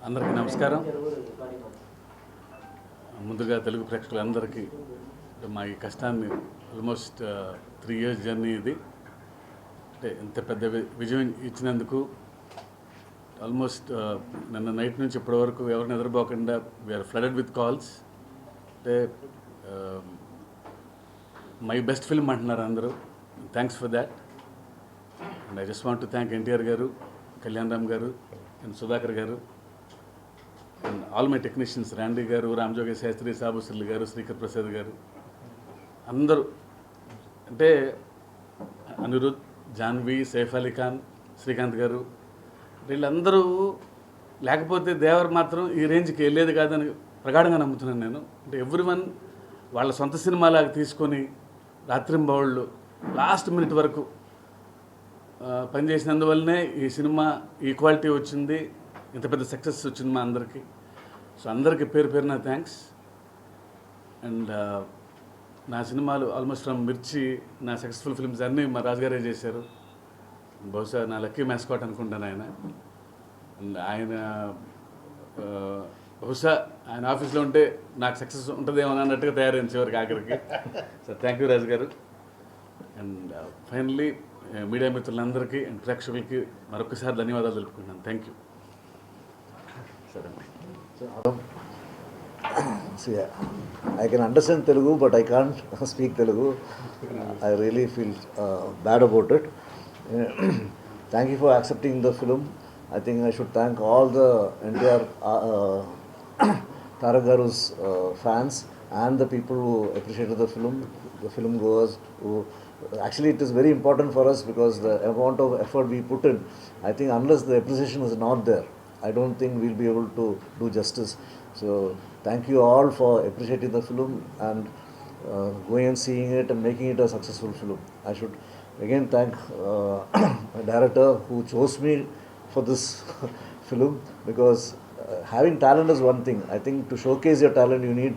అందరికీ నమస్కారం. ముందుగా తెలుగు ప్రేక్షకులందరికీ మా ఈ కష్టాన్ని ఆల్మోస్ట్ 3 years జర్నీ ఇది. అంటే ఇంత పెద్ద విజయం ఇచ్చినందుకు ఆల్మోస్ట్ నిన్న నైట్ నుంచి ఇప్పటి వరకు ఎవరిని నిద్రపోకుండా వీఆర్ ఫ్లడెడ్ విత్ కాల్స్. అంటే మై బెస్ట్ ఫిల్మ్ అంటున్నారు అందరూ. Thanks for that. And I just want to thank NTR గారు, కళ్యాణ్ రామ్ గారు అండ్ సుధాకర్ గారు అండ్ ఆల్ మై టెక్నీషియన్స్, రాండీ గారు, రామజోగి శాస్త్రి, సాబుశ్రీ గారు, శ్రీకర్ ప్రసాద్ గారు, అందరూ. అంటే అనిరుద్, జాన్వి, సైఫ్ అలీ ఖాన్, శ్రీకాంత్ గారు, వీళ్ళందరూ లేకపోతే దేవర్ మాత్రం ఈ రేంజ్కి వెళ్ళేది కాదని ప్రగాఢంగా నమ్ముతున్నాను నేను. అంటే ఎవ్రీవన్ వాళ్ళ సొంత సినిమాలాగా తీసుకొని రాత్రింబవళ్ళు లాస్ట్ మినిట్ వరకు పనిచేసినందువల్లనే ఈ సినిమా ఈ క్వాలిటీ వచ్చింది, ఇంత పెద్ద సక్సెస్ వచ్చింది మా అందరికీ. సో అందరికీ పేరు పేరున థ్యాంక్స్. అండ్ నా సినిమాలు ఆల్మోస్ట్ ఫ్రమ్ మిర్చి, నా సక్సెస్ఫుల్ ఫిల్మ్స్ అన్నీ మా రాజుగారే చేశారు. బహుశా నా లక్కీ మ్యాస్కాట్ అనుకుంటాను ఆయన. అండ్ ఆయన బహుశా ఆయన ఆఫీస్లో ఉంటే నాకు సక్సెస్ ఉంటుందేమో అన్నట్టుగా తయారైంది చివరికి ఆఖరికి. సో థ్యాంక్ యూ రాజు గారు. అండ్ ఫైనల్లీ మీడియా మిత్రులందరికీ అండ్ ప్రేక్షకులకి మరొకసారి ధన్యవాదాలు తెలుపుకుంటున్నాను. Thank you. సరే. See, I can understand Telugu, but I can't speak Telugu. I really feel bad about it. Thank you for accepting the film. I think I should thank all the NTR Tarak Garu's fans and the people who appreciated the film goers. Actually, it is very important for us because the amount of effort we put in, I think unless the appreciation is not there, I don't think we'll be able to do justice. So thank you all for appreciating the film and going and seeing it and making it a successful film. I should again thank my director who chose me for this film, because having talent is one thing. I think to showcase your talent you need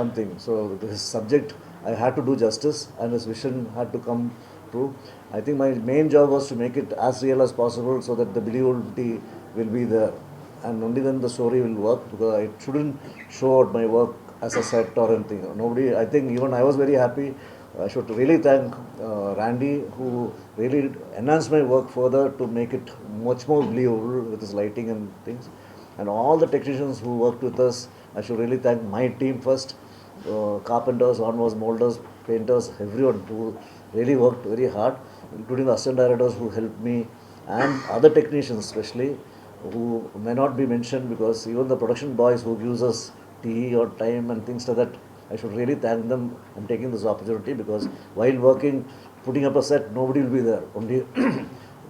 something. So this subject I had to do justice and his vision had to come true. I think my main job was to make it as real as possible so that the believability will be there, and only then the story will work, because I shouldn't show out my work as a set or anything. Nobody, I think even I was very happy. I should really thank Randy, who really enhanced my work further to make it much more believable with his lighting and things. And all the technicians who worked with us, I should really thank my team first. Carpenters, onwards, molders, painters, everyone who really worked very hard, including the assistant directors who helped me, and other technicians especially, who may not be mentioned, because even the production boys who gives us tea or time and things like that, I should really thank them. I'm taking this opportunity because while working, putting up a set, nobody will be there. Only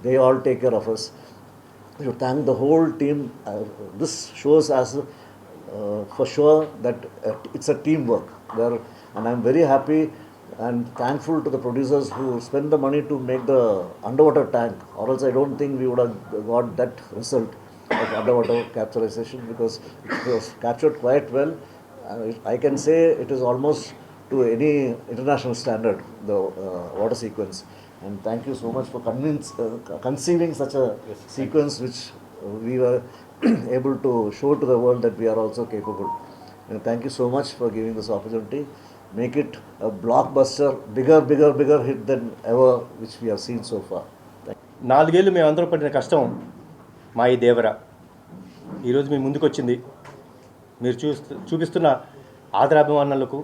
they all take care of us. I should thank the whole team. This shows us for sure that it's a teamwork there, and I'm very happy and thankful to the producers who spent the money to make the underwater tank, or else I don't think we would have got that result of underwater capturization, because it was captured quite well. I can say it is almost to any international standard, the water sequence. And thank you so much for conceiving such a sequence which we were able to show to the world that we are also capable. And thank you so much for giving this opportunity. Make it a blockbuster, bigger hit than ever which we have seen so far. 4 ఏళ్ళు మేమందరూ పడిన కష్టం మా ఈ దేవర ఈరోజు మీ ముందుకు వచ్చింది. మీరు చూపిస్తున్న ఆదరాభిమానాలకు,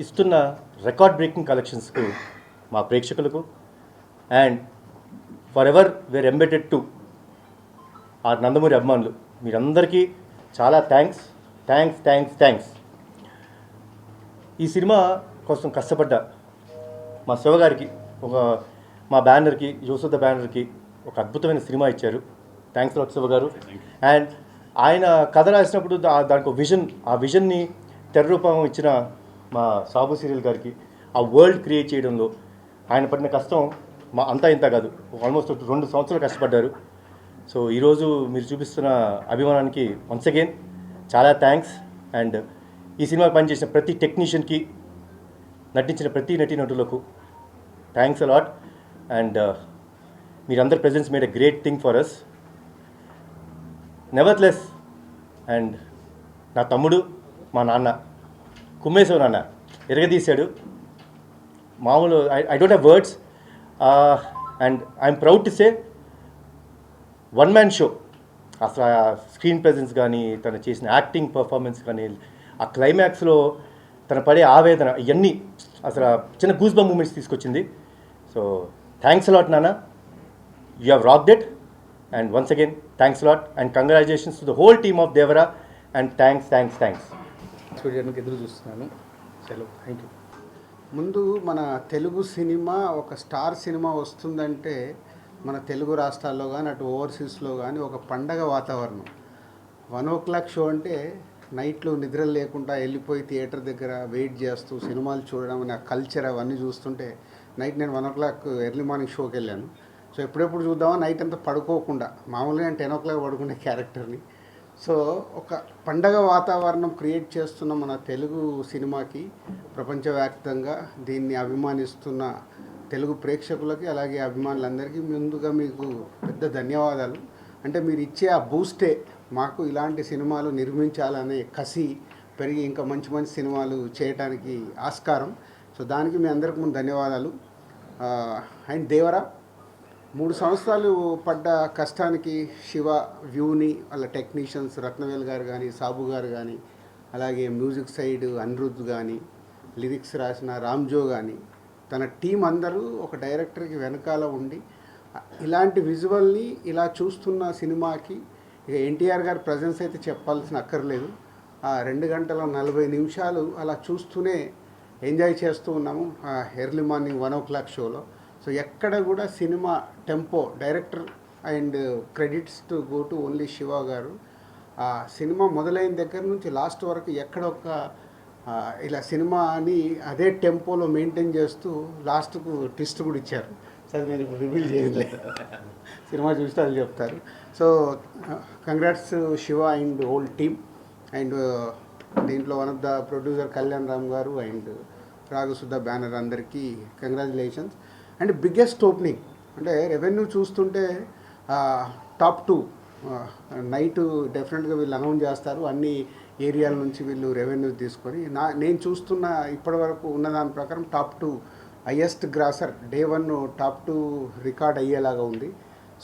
ఇస్తున్న రికార్డ్ బ్రేకింగ్ కలెక్షన్స్కు, మా ప్రేక్షకులకు, and for ever were embedded to ఆ నందమూరి అభిమానులు, మీరందరికీ చాలా థ్యాంక్స్. ఈ సినిమా కోసం కష్టపడ్డ మా శివగారికి, మా బ్యానర్కి, యోసుద బ్యానర్కి ఒక అద్భుతమైన సినిమా ఇచ్చారు. థ్యాంక్స్ లాట్ శివ గారు. అండ్ ఆయన కథ రాసినప్పుడు దానికి విజన్, ఆ విజన్ని తెరరూపం ఇచ్చిన మా సాబు సీరియల్ గారికి, ఆ వరల్డ్ క్రియేట్ చేయడంలో ఆయన పడిన కష్టం మా అంతా ఇంత కాదు, ఆల్మోస్ట్ 2 సంవత్సరాలు కష్టపడ్డారు. సో ఈరోజు మీరు చూపిస్తున్న అభిమానానికి వన్స్ అగైన్ చాలా థ్యాంక్స్. అండ్ ఈ సినిమాకి పనిచేసిన ప్రతి టెక్నీషియన్కి, నటించిన ప్రతి నటీనటులకు థ్యాంక్స్ అలాట్. అండ్ మీరందరి presence made a great thing for us. Nevertheless and నా తమ్ముడు మా నాన్న కుమ్మేశ్వర నాన్న ఎరగదీశాడు. మామూలు I don't have words and I'm proud to say one man show. అసలు ఆ స్క్రీన్ ప్రెజెన్స్ కానీ తను చేసిన యాక్టింగ్ పర్ఫార్మెన్స్ కానీ ఆ క్లైమాక్స్లో తను పడే ఆవేదన ఇవన్నీ అసలు చిన్న గూస్ బంప్ మూమెంట్స్ తీసుకొచ్చింది. సో థ్యాంక్స్ లాట్ నాన్న, you have rocked it and once again thanks lot and congratulations to the whole team of Devara and thanks. చూడడానికి ఎదురు చూస్తున్నాను. సెలవు. Thank you. ముందు మన తెలుగు సినిమా ఒక స్టార్ సినిమా వస్తుందంటే మన తెలుగు రాష్ట్రాల్లో కానీ అటు ఓవర్సీస్లో కానీ ఒక పండగ వాతావరణం. 1 o'clock షో అంటే నైట్లో నిద్ర లేకుండా వెళ్ళిపోయి థియేటర్ దగ్గర వెయిట్ చేస్తూ సినిమాలు చూడడం అనే కల్చర్ అవన్నీ చూస్తుంటే నైట్ నేను 1 o'clock ఎర్లీ మార్నింగ్ షోకి వెళ్ళాను. సో ఎప్పుడెప్పుడు చూద్దామా నైట్ అంతా పడుకోకుండా, మామూలుగా నేను 10 o'clock పడుకునే క్యారెక్టర్ని. సో ఒక పండగ వాతావరణం క్రియేట్ చేస్తున్న మన తెలుగు సినిమాకి ప్రపంచవ్యాప్తంగా దీన్ని అభిమానిస్తున్న తెలుగు ప్రేక్షకులకి అలాగే అభిమానులందరికీ ముందుగా మీకు పెద్ద ధన్యవాదాలు. అంటే మీరు ఇచ్చే ఆ బూస్టే మాకు ఇలాంటి సినిమాలు నిర్మించాలనే కసి పెరిగి ఇంకా మంచి మంచి సినిమాలు చేయడానికి ఆస్కారం. సో దానికి మీ అందరికి ముందు ధన్యవాదాలు. అండ్ దేవరా 3 సంవత్సరాలు పడ్డ కష్టానికి శివ వ్యూని వాళ్ళ టెక్నీషియన్స్ రత్నవేల్ గారు కానీ సాబు గారు కానీ అలాగే మ్యూజిక్ సైడ్ అనిరుద్ధ్ కానీ లిరిక్స్ రాసిన రామ్జో కానీ తన టీం అందరూ ఒక డైరెక్టర్కి వెనకాల ఉండి ఇలాంటి విజువల్ని ఇలా చూస్తున్న సినిమాకి ఇక ఎన్టీఆర్ గారి ప్రజెన్స్ అయితే చెప్పాల్సిన అక్కర్లేదు. 2 గంటల 40 నిమిషాలు అలా చూస్తూనే ఎంజాయ్ చేస్తూ ఉన్నాము ఎర్లీ మార్నింగ్ 1 o'clock షోలో. సో ఎక్కడ కూడా cinema tempo director and credits to go to only Shiva గారు. ఆ సినిమా మొదలైన దగ్గర నుంచి లాస్ట్ వరకు ఎక్కడ ఒక ఇలా సినిమాని అదే టెంపోలో మెయింటైన్ చేస్తూ లాస్ట్కు ట్విస్ట్ కూడా ఇచ్చారు. సరే నేను ఇప్పుడు రివీల్ చేయలేదు, సినిమా చూస్తే అది చెప్తారు. So congrats Shiva and whole team. And దీంట్లో one of the producer Kalyan Ram garu and Ragasudha banner అందరికీ కంగ్రాచులేషన్స్. అండ్ బిగ్గెస్ట్ ఓపెనింగ్ అంటే రెవెన్యూ చూస్తుంటే టాప్ 2 నైట్ డెఫినెట్గా వీళ్ళు అనౌన్స్ చేస్తారు. అన్ని ఏరియాల నుంచి వీళ్ళు రెవెన్యూ తీసుకొని నేను చూస్తున్న ఇప్పటివరకు ఉన్నదాని ప్రకారం top 2 highest grosser day 1 top 2 record అయ్యేలాగా ఉంది.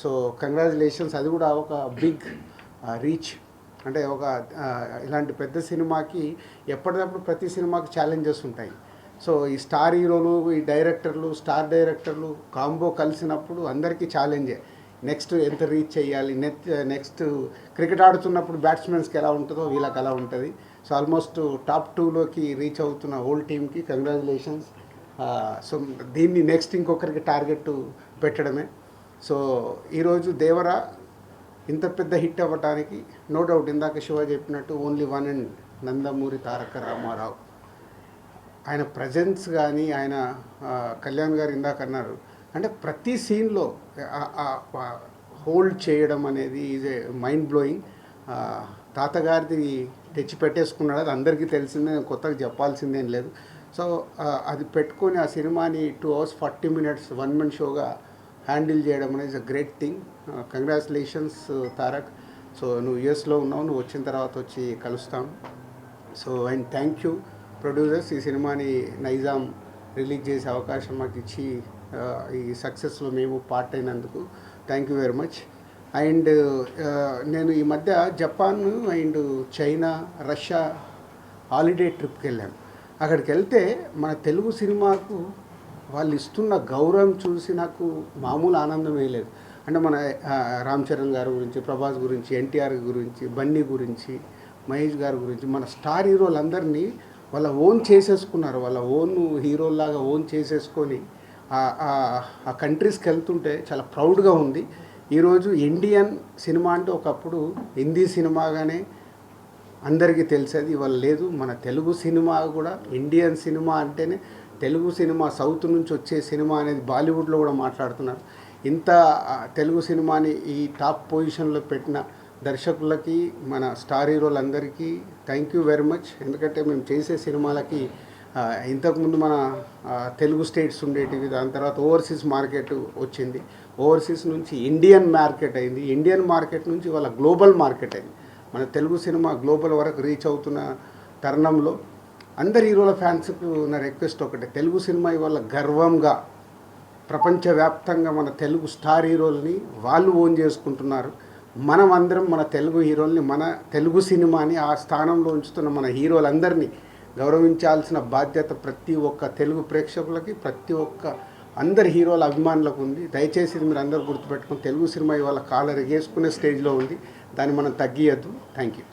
So congratulations. అది కూడా ఒక బిగ్ రీచ్. అంటే ఒక ఇలాంటి పెద్ద సినిమాకి ఎప్పటికప్పుడు ప్రతి సినిమాకి ఛాలెంజెస్ ఉంటాయి. సో ఈ స్టార్ హీరోలు ఈ డైరెక్టర్లు స్టార్ డైరెక్టర్లు కాంబో కలిసినప్పుడు అందరికీ ఛాలెంజే. నెక్స్ట్ ఎంత రీచ్ చేయాలి, నెక్స్ట్ క్రికెట్ ఆడుతున్నప్పుడు బ్యాట్స్మెన్స్కి ఎలా ఉంటుందో వీళ్ళకి అలా ఉంటుంది. సో ఆల్మోస్ట్ టాప్ 2లోకి రీచ్ అవుతున్న హోల్ టీమ్కి కంగ్రాచులేషన్స్. సో దీన్ని నెక్స్ట్ ఇంకొకరికి టార్గెట్ పెట్టడమే. సో ఈరోజు దేవరా ఇంత పెద్ద హిట్ అవ్వటానికి నో డౌట్ ఇందాక శివ చెప్పినట్టు only one and Nandamuri Taraka Ramarao ఆయన ప్రజెన్స్ కానీ ఆయన కళ్యాణ్ గారు ఇందాక అన్నారు అంటే ప్రతి సీన్లో హోల్డ్ చేయడం అనేది ఈజ్ ఏ మైండ్ బ్లోయింగ్. తాతగారిది తెచ్చి పెట్టేసుకున్నాడు, అది అందరికీ తెలిసిందే, కొత్తగా చెప్పాల్సిందేం లేదు. సో అది పెట్టుకొని ఆ సినిమాని 2 hours 40 minutes 1 man షోగా హ్యాండిల్ చేయడం అనేది a great thing. Congratulations Tarak. So నువ్వు యూఎస్లో ఉన్నావు, నువ్వు వచ్చిన తర్వాత వచ్చి కలుస్తాం. So and thank you producers, ఈ సినిమాని నైజాం రిలీజ్ చేసే అవకాశం మాకు ఇచ్చి ఈ సక్సెస్లో మేము పార్ట్ అయినందుకు thank you very much. And నేను ఈ మధ్య Japan and China Russia holiday ట్రిప్కి వెళ్ళాను. అక్కడికి వెళ్తే మన తెలుగు సినిమాకు వాళ్ళు ఇస్తున్న గౌరవం చూసి నాకు మామూలు ఆనందం వేయలేదు. అంటే మన రామ్ చరణ్ గారి గురించి, ప్రభాస్ గురించి, ఎన్టీఆర్ గురించి, బన్నీ గురించి, మహేష్ గారి గురించి మన స్టార్ హీరోలందరినీ వాళ్ళ ఓన్ చేసేసుకున్నారు. వాళ్ళ ఓన్ హీరోలాగా ఓన్ చేసేసుకొని ఆ కంట్రీస్కి వెళ్తుంటే చాలా ప్రౌడ్గా ఉంది. ఈరోజు ఇండియన్ సినిమా అంటే ఒకప్పుడు హిందీ సినిమాగానే అందరికీ తెలిసేది, ఇవాళ లేదు. మన తెలుగు సినిమా కూడా ఇండియన్ సినిమా అంటేనే తెలుగు సినిమా, సౌత్ నుంచి వచ్చే సినిమా అనేది బాలీవుడ్లో కూడా మాట్లాడుతున్నారు. ఇంత తెలుగు సినిమాని ఈ టాప్ పొజిషన్లో పెట్టిన దర్శకులకి, మన స్టార్ హీరోలందరికీ థ్యాంక్ యూ వెరీ మచ్. ఎందుకంటే మేము చేసే సినిమాలకి ఇంతకుముందు మన తెలుగు స్టేట్స్ ఉండేటివి, దాని తర్వాత ఓవర్సీస్ మార్కెట్ వచ్చింది, ఓవర్సీస్ నుంచి ఇండియన్ మార్కెట్ అయింది, ఇండియన్ మార్కెట్ నుంచి వాళ్ళ గ్లోబల్ మార్కెట్ అయింది. మన తెలుగు సినిమా గ్లోబల్ వరకు రీచ్ అవుతున్న తరుణంలో అందరి హీరోల ఫ్యాన్స్కు నా రిక్వెస్ట్ ఒకటే, తెలుగు సినిమా ఇవాళ గర్వంగా ప్రపంచవ్యాప్తంగా మన తెలుగు స్టార్ హీరోల్ని వాళ్ళు ఓన్ చేసుకుంటున్నారు. మనం అందరం మన తెలుగు హీరోల్ని, మన తెలుగు సినిమాని ఆ స్థానంలో ఉంచుతున్న మన హీరోలందరినీ గౌరవించాల్సిన బాధ్యత ప్రతి ఒక్క తెలుగు ప్రేక్షకులకి, ప్రతి ఒక్క అందరి హీరోల అభిమానులకు ఉంది. దయచేసి ఇది మీరు అందరూ గుర్తుపెట్టుకుని, తెలుగు సినిమా ఇవాళ కాలర్ ఎగేసుకునే స్టేజ్లో ఉంది, దాన్ని మనం తగ్గియద్దు. Thank you.